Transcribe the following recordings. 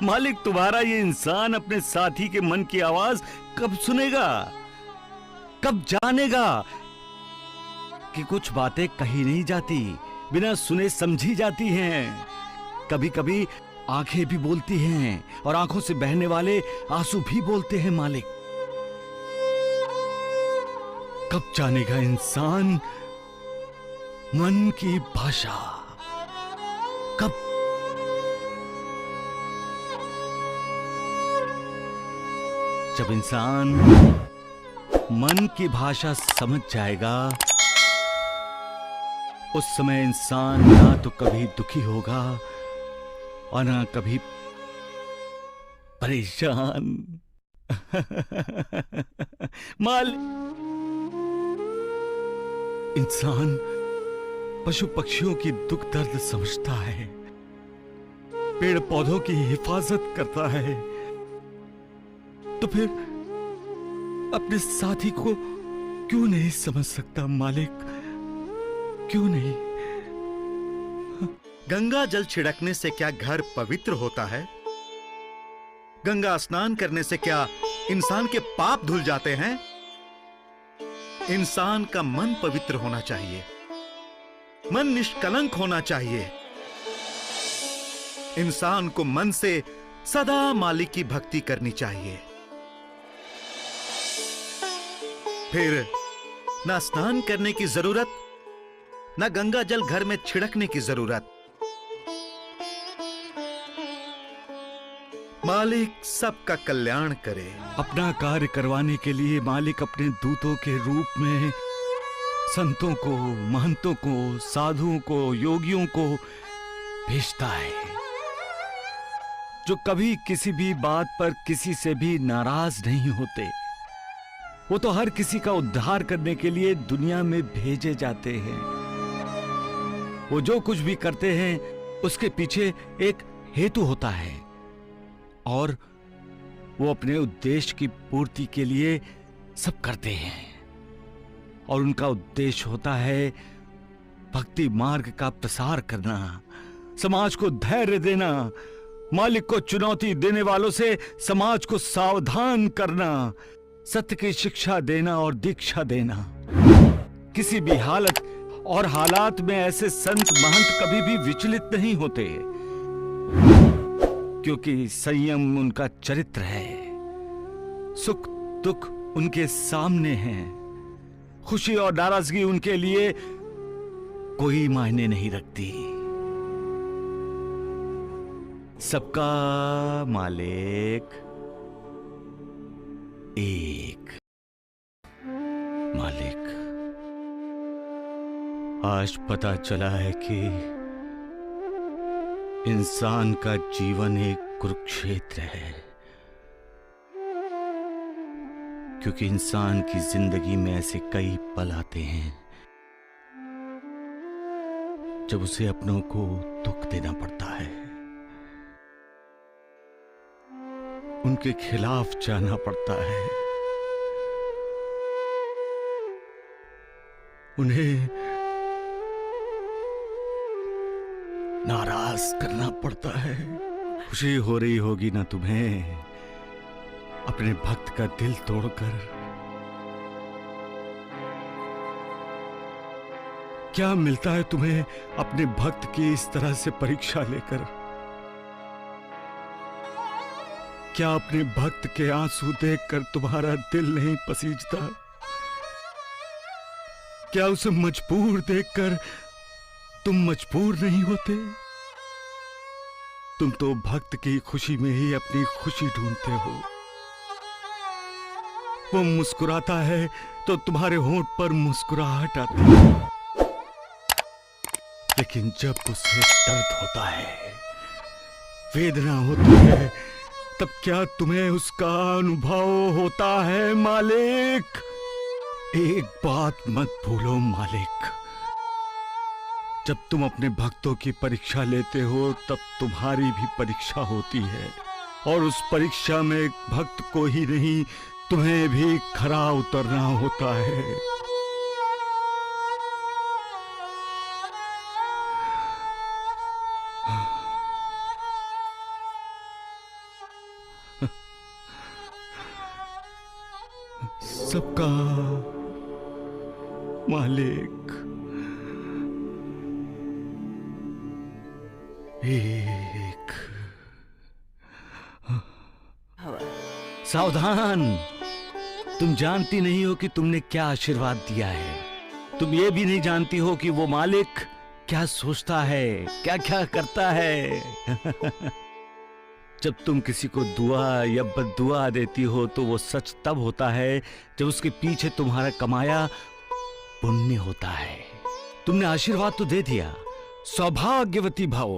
मालिक, तुम्हारा ये इंसान अपने साथी के मन की आवाज कब सुनेगा, कब जानेगा कि कुछ बातें कही नहीं जाती, बिना सुने समझी जाती हैं। कभी कभी आंखें भी बोलती हैं और आंखों से बहने वाले आंसू भी बोलते हैं मालिक। कब जानेगा इंसान मन की भाषा? कब? जब इंसान मन की भाषा समझ जाएगा, उस समय इंसान ना तो कभी दुखी होगा और ना कभी परेशान। माल इंसान पशु पक्षियों की दुख दर्द समझता है, पेड़ पौधों की हिफाजत करता है, तो फिर अपने साथी को क्यों नहीं समझ सकता मालिक? क्यों नहीं? गंगा जल छिड़कने से क्या घर पवित्र होता है? गंगा स्नान करने से क्या इंसान के पाप धुल जाते हैं? इंसान का मन पवित्र होना चाहिए, मन निष्कलंक होना चाहिए। इंसान को मन से सदा मालिक की भक्ति करनी चाहिए। फिर ना स्नान करने की जरूरत, ना गंगा जल घर में छिड़कने की जरूरत। मालिक सबका कल्याण करे। अपना कार्य करवाने के लिए मालिक अपने दूतों के रूप में संतों को, महंतों को, साधुओं को, योगियों को भेजता है, जो कभी किसी भी बात पर किसी से भी नाराज नहीं होते। वो तो हर किसी का उद्धार करने के लिए दुनिया में भेजे जाते हैं। वो जो कुछ भी करते हैं उसके पीछे एक हेतु होता है और वो अपने उद्देश्य की पूर्ति के लिए सब करते हैं। और उनका उद्देश्य होता है भक्ति मार्ग का प्रसार करना, समाज को धैर्य देना, मालिक को चुनौती देने वालों से समाज को सावधान करना, सत्य की शिक्षा देना और दीक्षा देना। किसी भी हालत और हालात में ऐसे संत महंत कभी भी विचलित नहीं होते, क्योंकि संयम उनका चरित्र है। सुख दुख उनके सामने है, खुशी और नाराजगी उनके लिए कोई मायने नहीं रखती। सबका मालिक एक। मालिक, आज पता चला है कि इंसान का जीवन एक कुरुक्षेत्र है, क्योंकि इंसान की जिंदगी में ऐसे कई पल आते हैं जब उसे अपनों को दुख देना पड़ता है, उनके खिलाफ जाना पड़ता है, उन्हें नाराज करना पड़ता है। खुशी हो रही होगी ना तुम्हें अपने भक्त का दिल तोड़कर? क्या मिलता है तुम्हें अपने भक्त की इस तरह से परीक्षा लेकर? क्या अपने भक्त के आंसू देखकर तुम्हारा दिल नहीं पसीजता? क्या उसे मजबूर देखकर तुम मजबूर नहीं होते? तुम तो भक्त की खुशी में ही अपनी खुशी ढूंढते हो। वो मुस्कुराता है तो तुम्हारे होंठ पर मुस्कुराहट आती है, लेकिन जब उसे दर्द होता है, वेदना होती है, तब क्या तुम्हें उसका अनुभव होता है मालिक? एक बात मत भूलो मालिक, जब तुम अपने भक्तों की परीक्षा लेते हो तब तुम्हारी भी परीक्षा होती है, और उस परीक्षा में भक्त को ही नहीं तुम्हें भी खरा उतरना होता है। सबका मालिक एक। सावधान, तुम जानती नहीं हो कि तुमने क्या आशीर्वाद दिया है। तुम ये भी नहीं जानती हो कि वो मालिक क्या सोचता है, क्या क्या करता है। जब तुम किसी को दुआ या बद्दुआ देती हो तो वो सच तब होता है जब उसके पीछे तुम्हारा कमाया पुण्य होता है। तुमने आशीर्वाद तो दे दिया, सौभाग्यवती भव,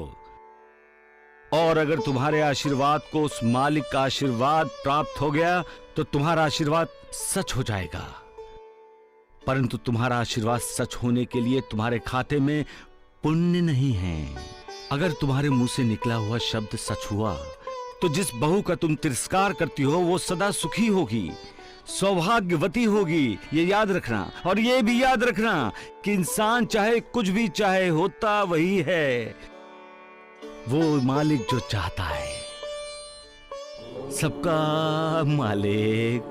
और अगर तुम्हारे आशीर्वाद को उस मालिक का आशीर्वाद प्राप्त हो गया तो तुम्हारा आशीर्वाद सच हो जाएगा। परंतु तुम्हारा आशीर्वाद सच होने के लिए तुम्हारे खाते में पुण्य नहीं है। अगर तुम्हारे मुंह से निकला हुआ शब्द सच हुआ तो जिस बहू का तुम तिरस्कार करती हो वो सदा सुखी होगी, सौभाग्यवती होगी। ये याद रखना, और ये भी याद रखना कि इंसान चाहे कुछ भी चाहे, होता वही है वो मालिक जो चाहता है। सबका मालिक।